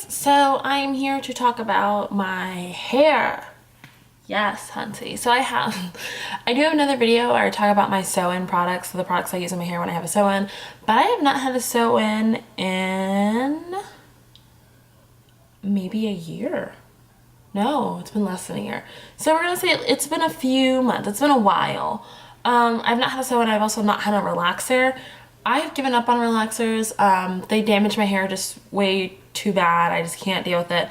so I'm here to talk about my hair. Yes, hunty. So I do have another video where I talk about my sew-in products, so the products I use in my hair when I have a sew-in, but I have not had a sew-in in maybe a year. No, it's been less than a year. So we're gonna say it's been a few months. It's been a while. I've not had a sew-in. I've also not had a relaxer. I've given up on relaxers. They damage my hair just way too bad. I just can't deal with it.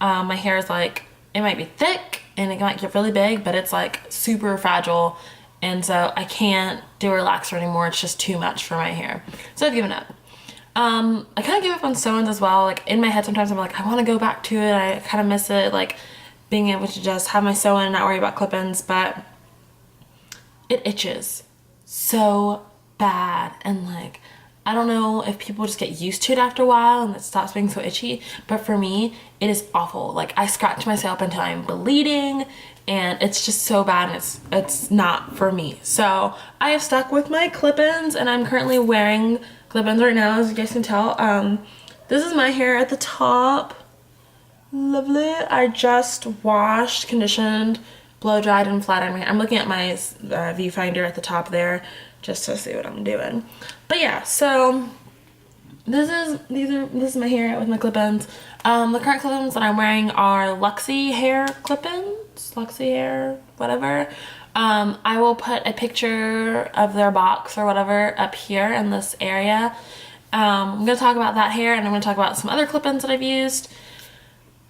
My hair is like, it might be thick and it might get really big, but it's like super fragile. And so I can't do a relaxer anymore. It's just too much for my hair. So I've given up. I kind of give up on sew-ins as well. Like in my head sometimes I'm like, I want to go back to it. I kind of miss it, like being able to just have my sew-in and not worry about clip-ins, but it itches so bad. And like, I don't know if people just get used to it after a while and it stops being so itchy, but for me, it is awful. Like I scratch myself until I'm bleeding and it's just so bad and it's not for me. So I have stuck with my clip-ins and I'm currently wearing clip-ins right now, as you guys can tell. This is my hair at the top. Lovely. I just washed, conditioned, blow dried, and flat ironed my hair. I'm looking at my viewfinder at the top there just to see what I'm doing. But yeah, so this is my hair with my clip-ins. The current clip-ins that I'm wearing are Luxy hair clip-ins, Luxy hair, whatever. I will put a picture of their box or whatever up here in this area. I'm going to talk about that hair and I'm going to talk about some other clip-ins that I've used.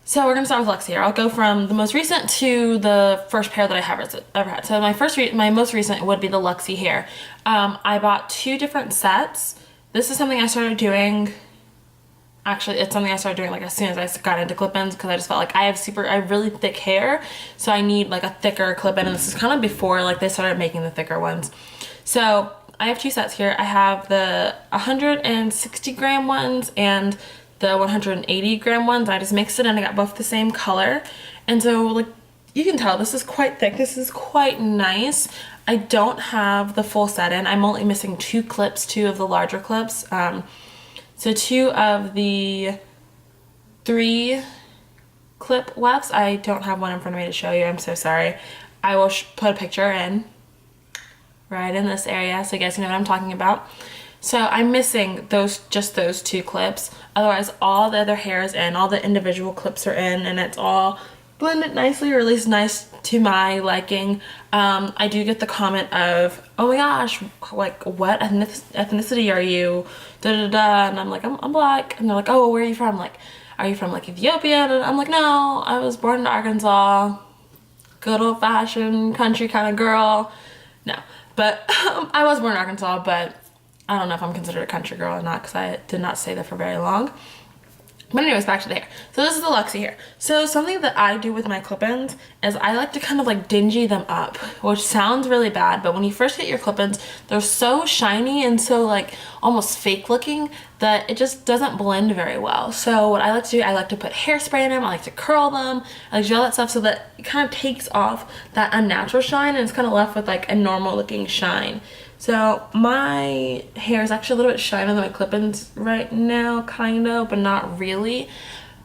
So we're going to start with Luxy hair. I'll go from the most recent to the first pair that I have ever had. So my most recent would be the Luxy hair. I bought two different sets. This is something I started doing. Actually, it's something I started doing like as soon as I got into clip-ins because I just felt like I have really thick hair, so I need like a thicker clip-in, and this is kind of before like they started making the thicker ones. So I have two sets here. I have the 160 gram ones and the 180 gram ones. I just mixed it and I got both the same color, and so like you can tell this is quite thick. This is quite nice. I don't have the full set in. I'm only missing two of the larger clips. So two of the 3 clip lefts. I don't have one in front of me to show you. I'm so sorry. I will put a picture in right in this area so you guys know what I'm talking about. So I'm missing just those 2 clips. Otherwise, all the other hair is in, all the individual clips are in, and it's all blended nicely, or at least nice to my liking. I do get the comment of, oh my gosh, like what ethnicity are you? Da da da. And I'm like, I'm black. And they're like, oh, where are you from? Like, are you from like Ethiopia? And I'm like, no, I was born in Arkansas. Good old fashioned country kind of girl. No, but I was born in Arkansas, but I don't know if I'm considered a country girl or not because I did not stay there for very long. But anyways, back to the hair. So this is the Luxy hair. So something that I do with my clip-ins is I like to kind of like dingy them up, which sounds really bad, but when you first get your clip-ins, they're so shiny and so like almost fake looking that it just doesn't blend very well. So what I like to do, I like to put hairspray in them, I like to curl them, I like to do all that stuff so that it kind of takes off that unnatural shine and it's kind of left with like a normal looking shine. So my hair is actually a little bit shinier than my clip-ins right now, kind of, but not really.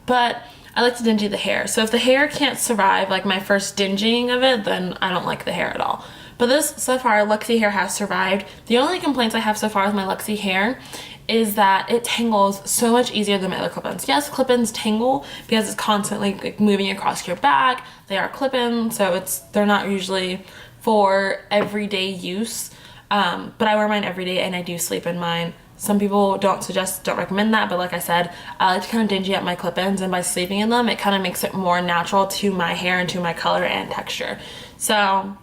But I like to dingy the hair. So if the hair can't survive like my first dinging of it, then I don't like the hair at all. But this, so far, Luxy hair has survived. The only complaints I have so far with my Luxy hair is that it tangles so much easier than my other clip-ins. Yes, clip-ins tangle because it's constantly like moving across your back. They are clip-ins, so they're not usually for everyday use. But I wear mine every day and I do sleep in mine. Some people don't recommend that, but like I said, I like to kind of dingy up my clip-ins, and by sleeping in them, it kind of makes it more natural to my hair and to my color and texture. So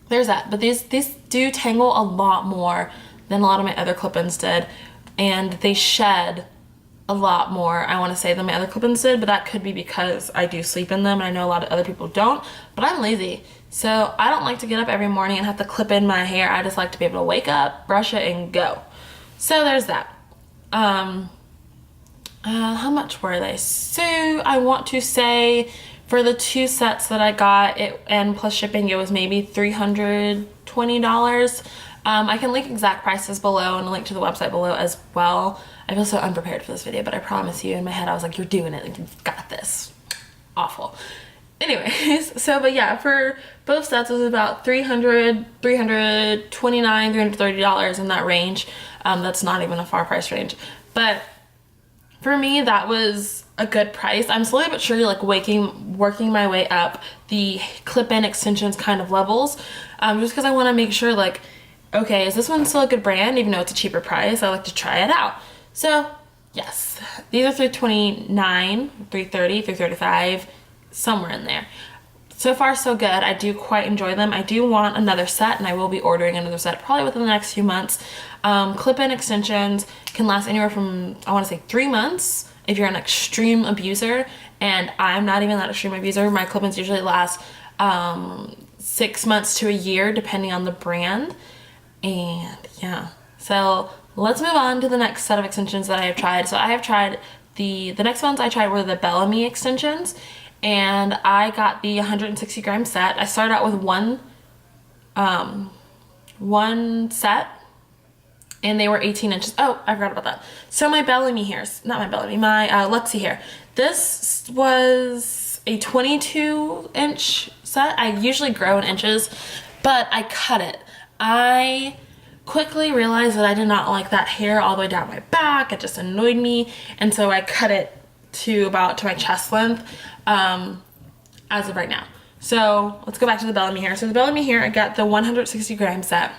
there's that. But these do tangle a lot more than a lot of my other clip-ins did, and they shed a lot more, I want to say, than my other clip-ins did, but that could be because I do sleep in them and I know a lot of other people don't, but I'm lazy. So I don't like to get up every morning and have to clip in my hair. I just like to be able to wake up, brush it, and go. So there's that. How much were they? So I want to say for the 2 sets that I got, and plus shipping, it was maybe $320. I can link exact prices below and a link to the website below as well. I feel so unprepared for this video, but I promise you, in my head I was like, you're doing it, you've got this. Awful. Anyways, so but yeah, for both sets it was about $329, $330 in that range. That's not even a far price range, but for me that was a good price. I'm slowly but surely like working my way up the clip-in extensions kind of levels, just because I want to make sure like, okay, is this one still a good brand even though it's a cheaper price? I like to try it out. So yes, these are $329, $330, $335, somewhere in there. So far so good. I do quite enjoy them. I do want another set, and I will be ordering another set probably within the next few months. Clip-in extensions can last anywhere from, I want to say, 3 months if you're an extreme abuser, and I'm not even that extreme abuser. My clip-ins usually last 6 months to a year depending on the brand. And yeah, so let's move on to the next set of extensions that I have tried. So I have tried the next ones I tried were the Bellami extensions, and I got the 160 gram set. I started out with one set, and they were 18 inches. Oh, I forgot about that. So my Bellami hairs, not my Bellami, my Luxy hair. This was a 22 inch set. I usually grow in inches, but I cut it. I quickly realized that I did not like that hair all the way down my back. It just annoyed me, and so I cut it to my chest length as of right now. So let's go back to the Bellami hair. So the Bellami hair, I got the 160 gram set.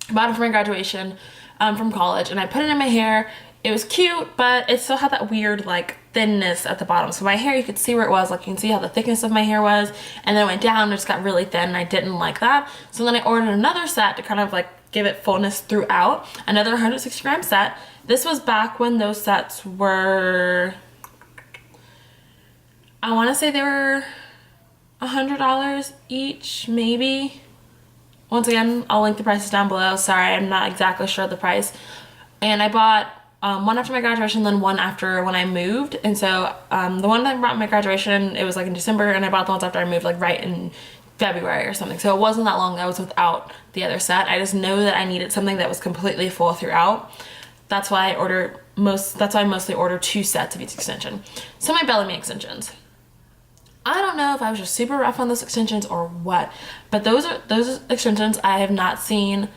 I bought it for my graduation from college, and I put it in my hair. It was cute, but it still had that weird like thinness at the bottom. So my hair, you could see where it was, like you can see how the thickness of my hair was, and then it went down and it just got really thin, and I didn't like that. So then I ordered another set to kind of like give it fullness throughout, another 160 gram set. This was back when those sets were, I want to say they were $100 each, maybe. Once again, I'll link the prices down below. Sorry, I'm not exactly sure of the price. And I bought one after my graduation, then one after when I moved. And so the one that I brought my graduation, it was like in December, and I bought the ones after I moved like right in February or something. So it wasn't that long I was without the other set. I just know that I needed something that was completely full throughout. That's why I mostly order 2 sets of each extension. So my Bellami extensions. I don't know if I was just super rough on those extensions or what, but those extensions I have not seen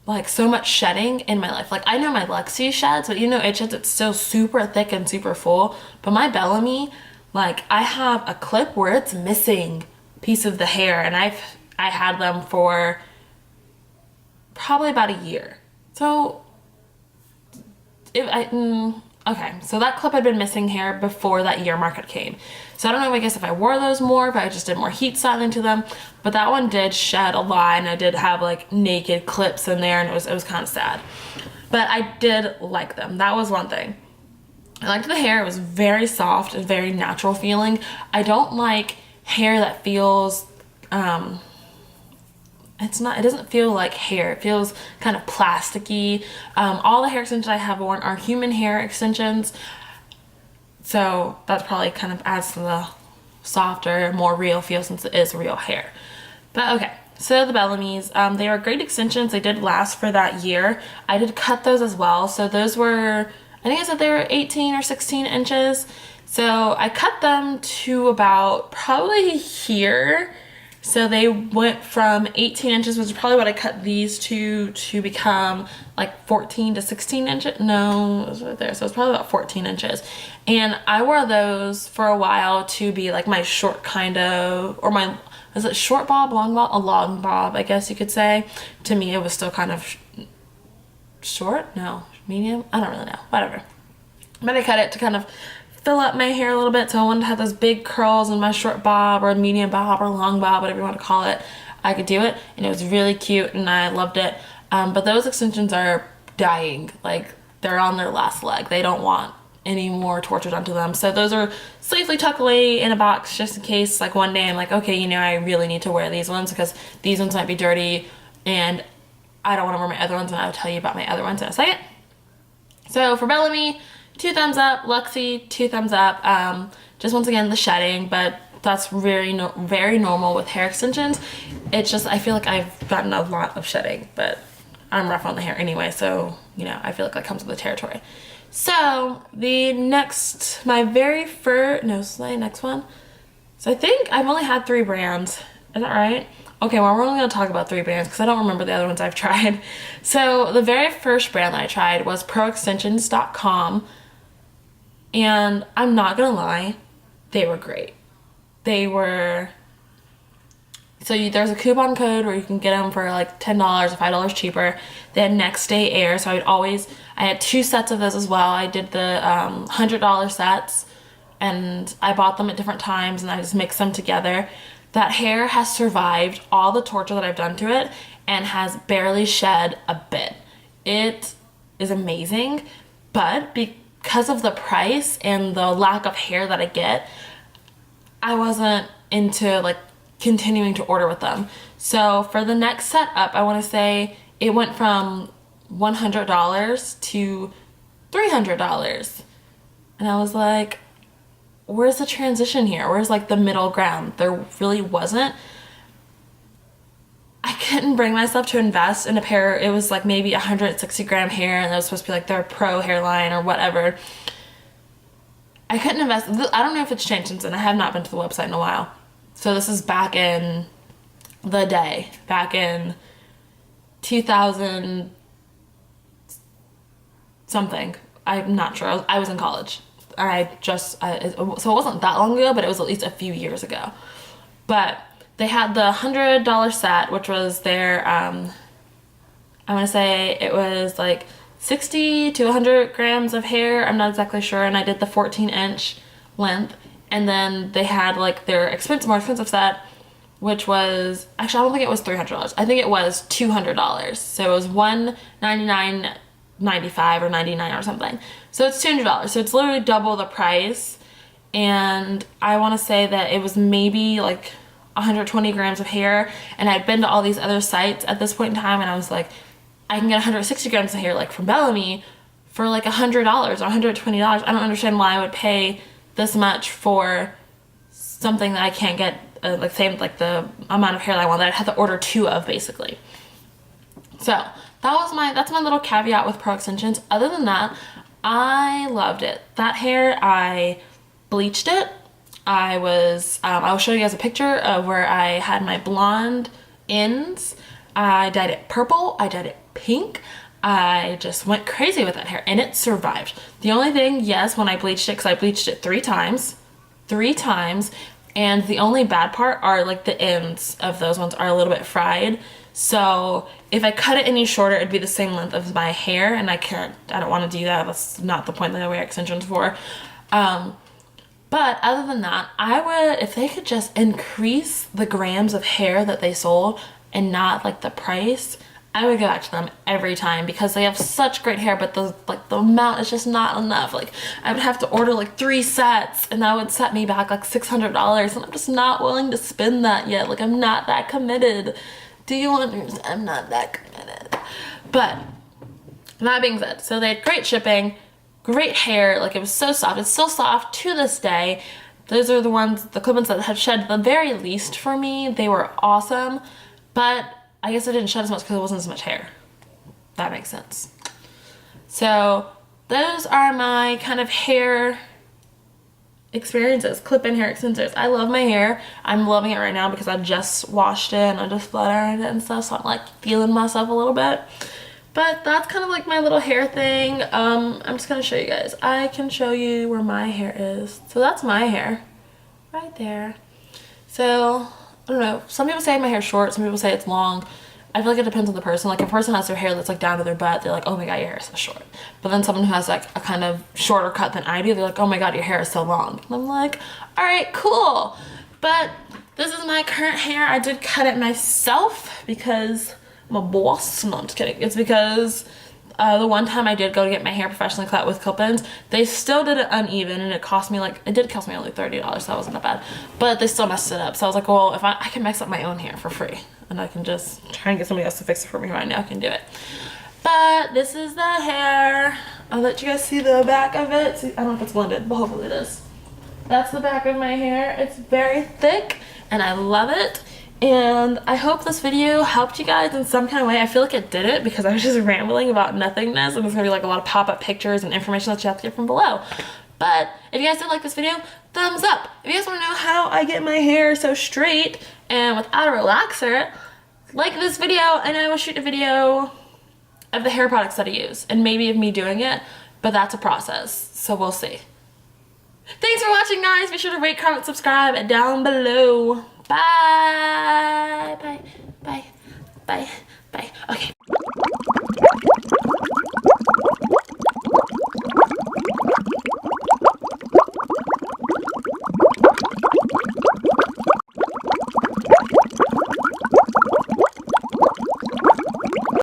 like so much shedding in my life. Like I know my Luxy sheds, but you know it sheds, it's still super thick and super full. But my Bellami, like I have a clip where it's missing a piece of the hair, and I had them for probably about a year. So okay, so that clip had been missing hair before that year market came. So I don't know, I guess if I wore those more, if I just did more heat styling to them, but that one did shed a lot, and I did have like naked clips in there, and it was kind of sad. But I did like them. That was one thing. I liked the hair. It was very soft and very natural feeling. I don't like hair that feels, it doesn't feel like hair. It feels kind of plasticky. All the hair extensions I have worn are human hair extensions. So that probably kind of adds to the softer, more real feel since it is real hair. But okay, so the Bellamis, they are great extensions. They did last for that year. I did cut those as well. So those were, I think I said they were 18 or 16 inches. So I cut them to about probably here. So they went from 18 inches, which is probably what I cut these to become like 14 to 16 inches. No, it was right there. So it's probably about 14 inches. And I wore those for a while to be like my short kind of, or my, is it short bob, long bob? A long bob, I guess you could say. To me, it was still kind of short? No, medium? I don't really know, whatever. But I cut it to kind of fill up my hair a little bit, so I wanted to have those big curls in my short bob or medium bob or long bob, whatever you want to call it. I could do it, and it was really cute, and I loved it. But those extensions are dying. Like, they're on their last leg. They don't want any more torture done to them. So those are safely tucked away in a box just in case, like, one day I'm like, okay, you know, I really need to wear these ones because these ones might be dirty, and I don't want to wear my other ones, and I'll tell you about my other ones in a second. So for Bellami, 2 thumbs up. Luxy, 2 thumbs up. Just once again, the shedding, but That's very normal with hair extensions. It's just, I feel like I've gotten a lot of shedding, but I'm rough on the hair anyway, so, you know, I feel like that comes with the territory. So the next, my next one. So I think I've only had 3 brands. Is that right? Okay, well, we're only gonna talk about 3 brands because I don't remember the other ones I've tried. So the very first brand that I tried was Proextensions.com. And I'm not gonna lie, they were great. They were, there's a coupon code where you can get them for like $10 or $5 cheaper. They had next day air, so I had 2 sets of those as well. I did the $100 sets, and I bought them at different times, and I just mixed them together. That hair has survived all the torture that I've done to it and has barely shed a bit. It is amazing, but because of the price and the lack of hair that I get, I wasn't into like continuing to order with them. So for the next set up, I want to say it went from $100 to $300. And I was like, where's the transition here? Where's like the middle ground? There really wasn't. I couldn't bring myself to invest in a pair. It was like maybe 160 gram hair, and that was supposed to be like their pro hairline or whatever. I couldn't invest. I don't know if it's changed since then. I have not been to the website in a while. So this is back in the day, back in 2000 something. I'm not sure. I was in college. So it wasn't that long ago, but it was at least a few years ago. But they had the $100 set, which was their, I want to say it was like 60 to 100 grams of hair. I'm not exactly sure. And I did the 14-inch length. And then they had like their more expensive set, which was, actually I don't think it was $300. I think it was $200. So it was $199.95 or 99 or something. So it's $200. So it's literally double the price. And I want to say that it was maybe like 120 grams of hair. And I'd been to all these other sites at this point in time, and I was like, I can get 160 grams of hair like from Bellami for like $100 or $120. I don't understand why I would pay this much for something that I can't get like the amount of hair that I want, that I had to order 2 of basically. So that's my little caveat with Proextensions. Other than that, I loved it. That hair, I bleached it. I will show you guys a picture of where I had my blonde ends. I dyed it purple. I dyed it pink. I just went crazy with that hair, and it survived. The only thing, yes, when I bleached it, because I bleached it 3 times, and the only bad part are like the ends of those ones are a little bit fried. So if I cut it any shorter, it'd be the same length of my hair, and I don't want to do that. That's not the point that I wear extensions for. But other than that, I would, if they could just increase the grams of hair that they sold and not like the price, I would go back to them every time, because they have such great hair, but the amount is just not enough. Like I would have to order like 3 sets, and that would set me back like $600, and I'm just not willing to spend that yet. Like I'm not that committed. Do you understand? I'm not that committed. But that being said, so they had great shipping, great hair. Like it was so soft. It's still soft to this day. Those are the clip-ins that have shed the very least for me. They were awesome, but I guess I didn't shed as much because it wasn't as much hair. That makes sense. So those are my kind of hair experiences, clip-in hair extenders. I love my hair. I'm loving it right now because I just washed it and I just flat ironed it and stuff, so I'm like feeling myself a little bit. But that's kind of like my little hair thing. I'm just gonna show you guys. I can show you where my hair is. So that's my hair right there. So I don't know, some people say my hair's short, some people say it's long. I feel like it depends on the person. Like if a person has their hair that's like down to their butt, they're like, oh my god, your hair is so short. But then someone who has like a kind of shorter cut than I do, they're like, oh my god, your hair is so long. And I'm like, all right, cool. But this is my current hair. I did cut it myself because I'm a boss. No, I'm just kidding. It's because the one time I did go to get my hair professionally cut with clip-ins, they still did it uneven, and it did cost me only $30, so that wasn't that bad. But they still messed it up. So I was like, well, if I can mix up my own hair for free, and I can just try and get somebody else to fix it for me right now, I can do it. But this is the hair. I'll let you guys see the back of it. See, I don't know if it's blended, but hopefully it is. That's the back of my hair. It's very thick and I love it. And I hope this video helped you guys in some kind of way. I feel like it didn't because I was just rambling about nothingness, and there's gonna be like a lot of pop-up pictures and information that you have to get from below. But if you guys did like this video, thumbs up. If you guys want to know how I get my hair so straight and without a relaxer, like this video and I will shoot a video of the hair products that I use and maybe of me doing it, but that's a process, so we'll see. Thanks for watching, guys. Be sure to rate, comment, subscribe down below. Bye. Bye. Bye. Bye. Bye. Okay.